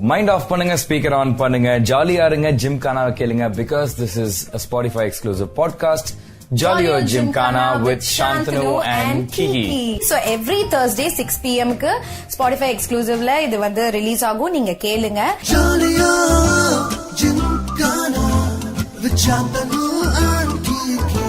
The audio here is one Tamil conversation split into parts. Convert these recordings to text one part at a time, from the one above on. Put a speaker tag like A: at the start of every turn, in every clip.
A: மைண்ட் ஆஃப் பண்ணுங்க, ஸ்பீக்கர் ஆன் பண்ணுங்க, ஜாலியா இருங்க, ஜிம்கானாவை கேளுங்க. Because this is a Spotify exclusive podcast. Jolly or Gymkhana with Shantanu and Kiki.
B: So every Thursday 6 PM க்கு Spotify exclusiveல இது வந்து ரிலீஸ் ஆகும். நீங்க கேளுங்க.
C: Jolly or Gymkhana with Shantanu and Kiki.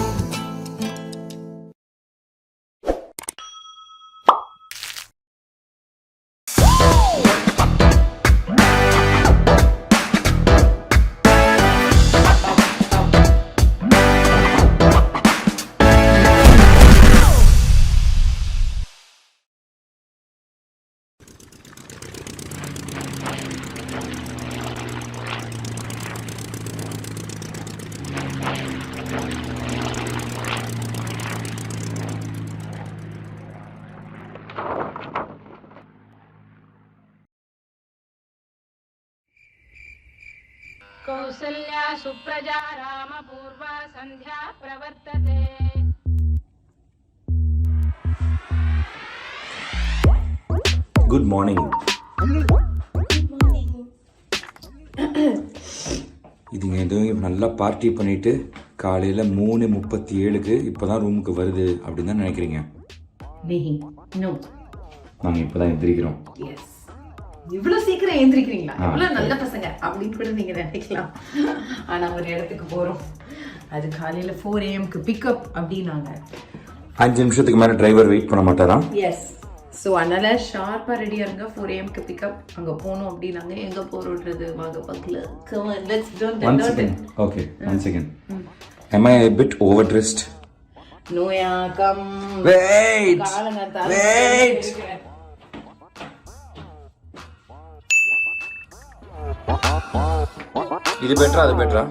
D: Kausalya Supraja रामपूर्वा संध्या प्रवर्तते.
A: Good morning. இதுங்க எதுவும் நல்லா பார்ட்டி பண்ணிட்டு காலையில 3:37க்கு இப்பதான் ரூமுக்கு வருது அப்படின்னு தான் நினைக்கிறீங்க. நாங்க இப்பதான் எந்திரிக்கிறோம்.
E: இவ்வளவு சீக்கிரம் எழுந்திருக்கிறீங்களா? இவ்வளவு நல்ல பசங்க அப்படின்னு கூட நீங்க நினைக்கலாம். ஆனா ஒரு இடத்துக்கு போறோம், அது காலையில 4 AM பிக்கப் அப்படின்னாங்க.
A: 5 நிமிஷத்துக்கு மேல டிரைவர் வெயிட் பண்ண மாட்டாராம்.
E: எஸ், ஸோ அதனால ஷார்ப்பா ரெடியா இருங்க. 4 AM பிக்கப், அங்க போகணும் அப்படின்னாங்க. எங்க போறோன்றது வாங்க பார்க்கல. Come on, let's don't.
A: One second. Okay, one second. Am I a bit overdressed?
E: No, yeah, come.
A: Wait. Wait. இது பெட்டரா அது பெட்டரா?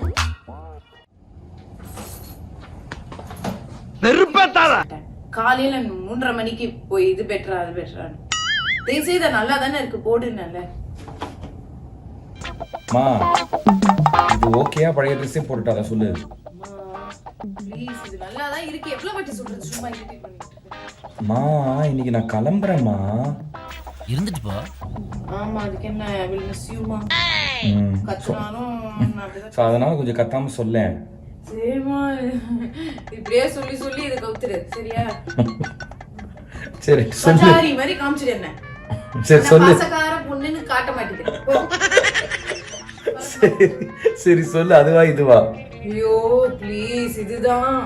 E: காலையில 3:30 மணிக்கு போய் இது பெட்டரா அது பெட்டரா? தேசிய நல்லா தானே இருக்கு, போடுனால.
A: மா இது ஓகேயா? பழைய ட்ரெஸ்ஸே போட்டுட்டாரா சொல்லு.
E: ப்ளீஸ், இது நல்லா தான் இருக்கு. எவ்வளவு வாட்டி சொல்றது, சும்மா இரிட்டேட் பண்ணிட்டு.
A: மா இன்னைக்கு நான் கிளம்புறேம்மா.
F: இருந்துட்டு போ.
E: ஆமா, அதுக்கு என்ன, will miss you மா. கத்துனாலும்
A: அதனால கொஞ்சம் கத்தாம சொல்லேன்.
E: சரிமா, இப்படியே சொல்லி சொல்லி இதை கவுத்துரு, சரியா?
A: சரி சொல்லு.
E: பஜாரி மாதிரி காமிச்சிடு என்ன.
A: சரி சொல்லு.
E: பாசக்கார பொண்ணுன்னு காட்ட மாட்டேங்கிறேன்.
A: சரி சொல்லு, அதுவா இதுவா?
E: ஐயோ ப்ளீஸ், இதுதான்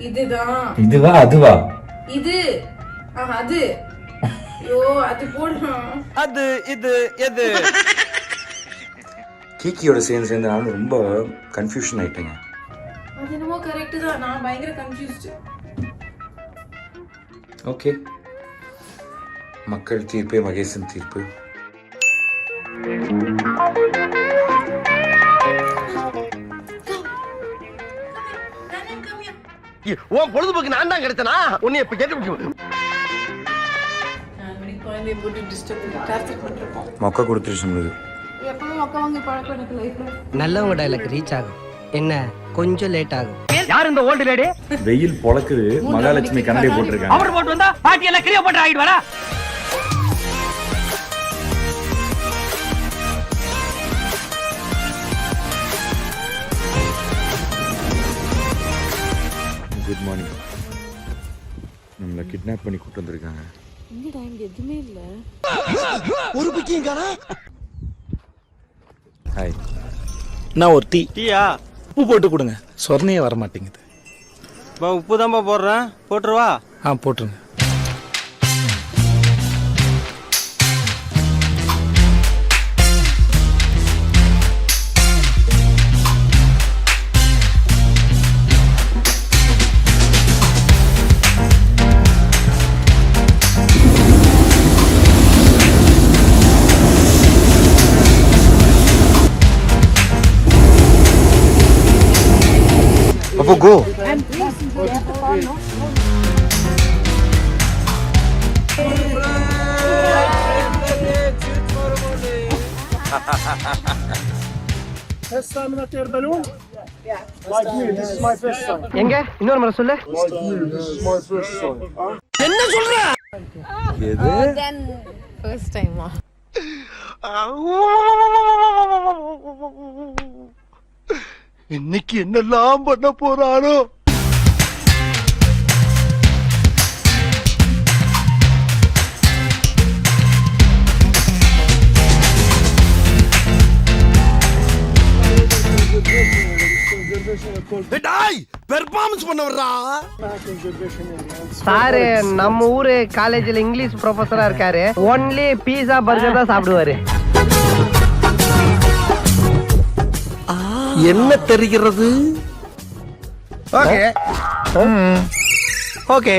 E: இதுதான்.
A: இதுவா அதுவா?
E: இது அது. ஐயோ அது போடணும்.
F: அது இது எது?
A: கீக்கியோட சேர்ந்து நானும் ரொம்ப கன்ஃபியூஷன் ஆயிட்டேங்க.
E: அது என்னமோ கரெக்ட் தான், நான் பயங்கர கன்ஃபியூஸ்ட்.
A: ஓகே, மக்கள் தீர்ப்பே மகேசன் தீர்ப்பு.
F: உன் பொழுதுபோக்கு நான் தான் கிடைச்சனா? உன்னை இப்ப கேட்டு
E: குழந்தைய போட்டு டிஸ்டர்ப் டார்ச்சர் பண்றோம்.
A: மொக்க கொடுத்துட்டு சொன்னது.
E: எப்பவும் மொக்க வாங்கி பழக்கம் எனக்கு லைஃப்ல.
G: நல்லவங்க டைலாக் ரீச் ஆகும், என்ன கொஞ்சம் லேட் ஆகும்.
F: யார் இந்த ஓல்ட் லேடி?
A: வெயில் பொளக்குது, மகாலட்சுமி கண்ணாடி போட்டுருக்காங்க.
F: அவர் போட்டு வந்தா பாட்டி எல்லாம் கிளியோ போட்டு ஆயிடுவாரா?
A: Good morning. நம்மள கிட்னாப் பண்ணி கூட்டு வந்திருக்காங்க.
E: என்னடா இங்க எதுமே இல்ல.
C: ஒரு பிக்கிங் காணா.
A: ஹாய்.
H: நான் ஒரு
F: டீயா?
H: உப்பு போட்டு கொடுங்க, சொர்ணையே வர மாட்டேங்குது.
F: உப்பு தான்ப்பா போடுறேன், போட்டுருவா?
H: போட்டுருங்க.
A: Papa, go.
C: First time in a air balloon? Yeah. Like me, this is my first time.
G: எங்க இன்னொரு முறை சொல்லு.
C: Like me, this is my first time.
G: என்ன சொல்ற?
A: எது?
B: Then first time.
F: இன்னைக்கு என்னெல்லாம் பண்ண போறானோ? பெர்ஃபார்மன்ஸ் பண்ண வர்றா.
G: சாரு நம்ம ஊரு காலேஜ்ல இங்கிலீஷ் ப்ரொஃபஸரா இருக்காரு. ஒன்லி பீஸா பர்கர் தான் சாப்பிடுவாரு.
F: என்ன தெரிகிறது? Okay okay.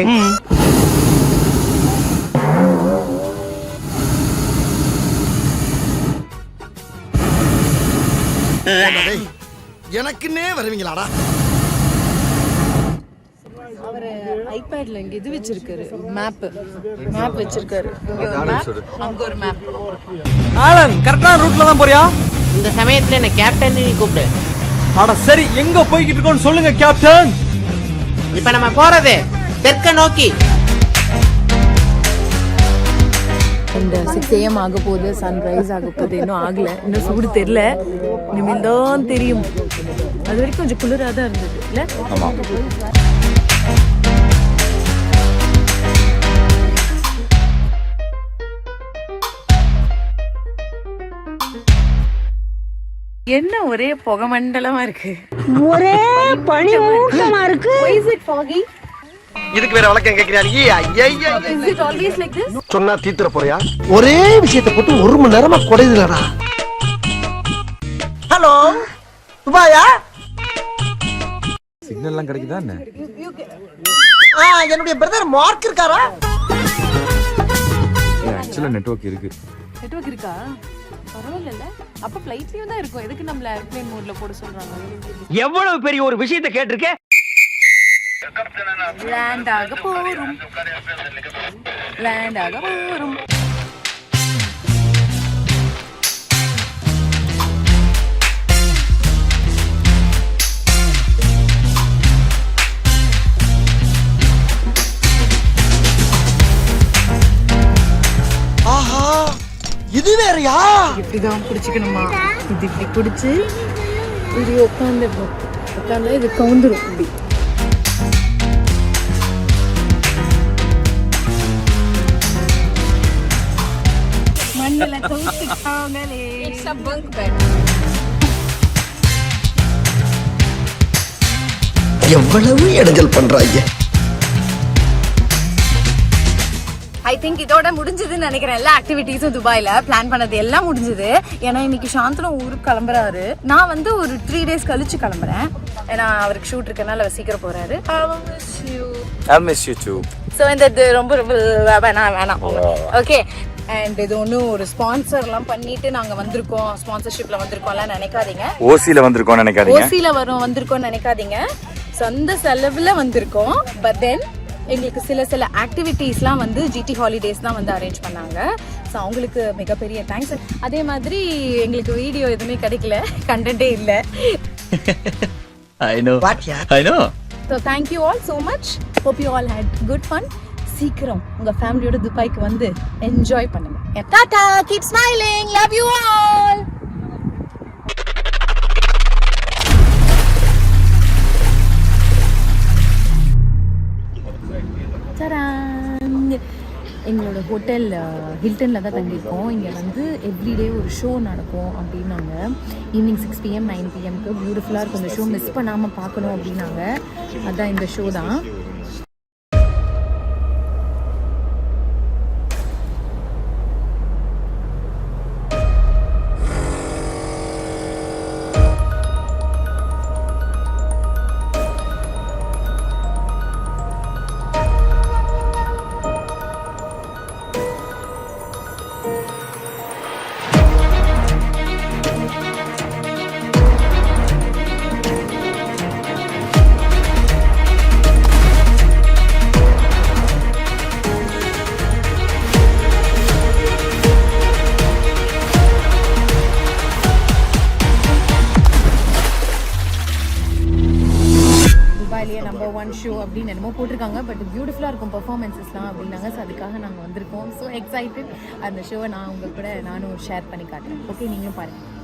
F: எனக்குன்னே வருவீங்களாடா?
E: அவரு ஐபேட்ல இங்க இது வச்சிருக்காரு, மேப் வச்சிருக்காரு. அங்க ஒரு மேப்.
I: ஆலன் கரெக்டா ரூட்ல தான் போறியா?
G: இந்த சமயத்துல என்ன கேப்டன் நீ கூப்பிடு.
I: அட சரி, எங்க போய்கிட்டு இருக்கோம்னு சொல்லுங்க கேப்டன்.
G: இப்ப நம்ம போறது தெற்க நோக்கி.
E: இந்த 6 AM ஆக போகுது, சன்ரைஸ் ஆக போகுது. இன்னும் ஆகல, இன்னும் சூடு தெரியல. இனிமேல் தான் தெரியும். அது வரைக்கும் கொஞ்சம் குளிரா தான் இருந்தது இல்ல? என்ன ஒரே புகை மண்டலமா இருக்கு, ஒரே பனி மூட்டமா இருக்கு. Why is it foggy?
F: இதுக்கு வேற வழக்கம் கேக்குறாரு.
E: Is it always like this?
F: சொன்னா தீத்துற போறியா? ஒரே விஷயத்தை போட்டு 1 மணி நேரமா குறையுதுலடா. ஹலோ துபாயா?
A: சிக்னல் எல்லாம் கிடைக்குதா என்ன?
F: என்னுடைய பிரதர் மார்க் இருக்காரா?
A: ஆக்சுவலா நெட்வொர்க் இருக்கு.
E: நெட்வொர்க் இருக்கா? பரவாயில்ல. அப்ப ஃளைட்லயும் தான் இருக்கும். எதுக்கு நம்மள ஏர்ப்ளேன் மோட்ல போட சொல்றாங்க?
G: எவ்வளவு பெரிய ஒரு விஷயத்தை கேட்டிருக்கேன்.
E: லேண்ட் ஆக போறோம்.
F: ஆஹா, இது வேறயா?
E: இப்படிதான் பிடிச்சிக்கணுமா? இது இப்படி பிடிச்சு இப்படி உட்காந்தா இது கவுந்துரும். இப்படி மண்ணில தூத்துட்டாங்களே. It's a bunk bed.
F: எவ்வளவு இடைஞ்சல் பண்றாங்க.
B: ஐ திங்க் இதோட முடிஞ்சதுன்னு நினைக்கிறேன். எல்லா ஆக்டிவிட்டீஸும் துபாயில பிளான் பண்ணது எல்லாம் முடிஞ்சது. ஏன்னா இன்னைக்கு சாந்தனு ஊருக்கு கிளம்புறாரு. நான் வந்து ஒரு 3 days கழிச்சு கிளம்புறேன். ஏன்னா அவருக்கு ஷூட் இருக்கனால அவர் சீக்கிரம் போறாரு.
A: I miss you too.
B: So இந்த ரொம்ப வேணாம். ஓகே. அண்ட் இது ஒன்றும் ஒரு ஸ்பான்சர்லாம் பண்ணிட்டு நாங்க வந்திருக்கோம், ஸ்பான்சர்ஷிப்ல வந்திருக்கோம்லாம் நினைக்காதீங்க.
A: ஓசில வந்திருக்கோம் நினைக்காதீங்க.
B: ஓசில வந்திருக்கோம்னு நினைக்காதீங்க. சொந்த செலவுல வந்திருக்கோம். பட் தென் எங்களுக்கு சில ஆக்டிவிட்டீஸ்லாம் வந்து ஜிடி ஹாலிடேஸ் தான் வந்து அரேஞ்ச் பண்ணாங்க. ஸோ அவங்களுக்கு மிகப்பெரிய தேங்க்ஸ். அதே மாதிரி எங்களுக்கு வீடியோ எதுவுமே கிடைக்கல, கண்டென்ட்டே இல்லை.
I: I know. I know.
B: So thank you all so much. Hope you all had good fun. சீக்கிரம் உங்க ஃபேமிலியோட துபாய்க்கு வந்து என்ஜாய் பண்ணுங்க. Tata, keep smiling, love you all. எங்களோட ஹோட்டல் ஹில்டனில் தான் தங்கியிருக்கோம். இங்கே வந்து எவ்ரிடே ஒரு ஷோ நடக்கும் அப்படின்னாங்க. ஈவினிங் 6 PM 9 PMக்கு பியூட்டிஃபுல்லாக இருக்கும். இந்த ஷோ மிஸ் பண்ணாமல் பார்க்கணும் அப்படின்னாங்க. அதுதான் இந்த ஷோ தான். டான்ஸ் ஷோ அப்படின்னு என்னமோ போட்டிருக்காங்க. பட் பியூட்டிஃபுல்லாக இருக்கும் பெர்ஃபார்மன்ஸஸ்லாம் அப்படின்னாங்க. ஸோ அதுக்காக நாங்கள் வந்திருக்கோம். So excited. அந்த ஷோவை நான் உங்கள் கூட நானும் ஷேர் பண்ணி காட்டுறேன். ஓகே, நீங்களும் பாருங்கள்.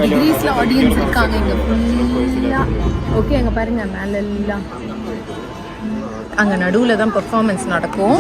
B: டிகிரிஸ்ல ஆடியன்ஸ் இருக்காங்க இங்க ஃபுல்லா. ஓகே, அங்க பாருங்க மேல எல்லாம். அங்க நடுவுல தான் பெர்ஃபார்மன்ஸ் நடக்கும்.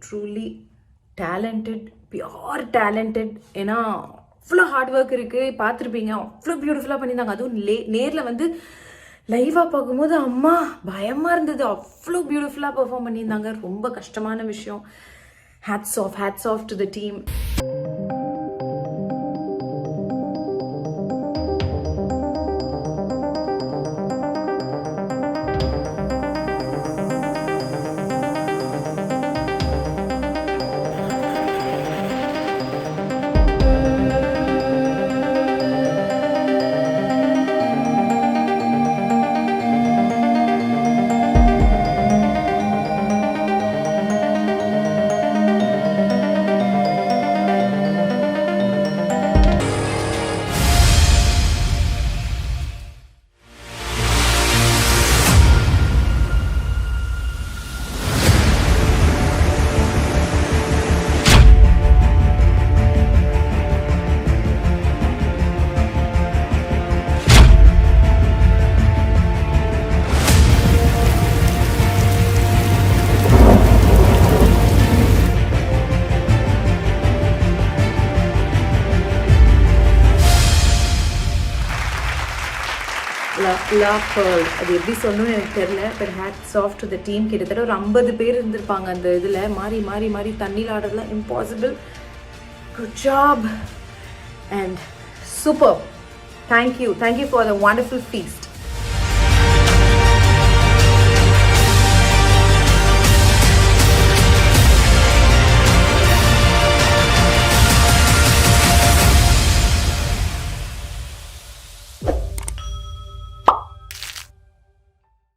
B: Truly talented, pure talented. ஏன்னா அவ்வளோ ஹார்ட் ஒர்க் இருக்குது, பார்த்துருப்பீங்க. அவ்வளோ பியூட்டிஃபுல்லாக பண்ணியிருந்தாங்க. அதுவும் நேரில் வந்து லைவாக பார்க்கும்போது அம்மா பயமாக இருந்தது. அவ்வளோ பியூட்டிஃபுல்லாக பெர்ஃபார்ம் பண்ணியிருந்தாங்க. ரொம்ப கஷ்டமான விஷயம். Hats off to the team. அது எப்படி சொல்லணும்னு எனக்கு தெரியல. But hats off to the team. கிட்டத்தட்ட ஒரு 50 பேர் இருந்திருப்பாங்க அந்த இதில். மாறி தண்ணியில் ஆடுறதுலாம் impossible. Good job and super. Thank you for the wonderful feast.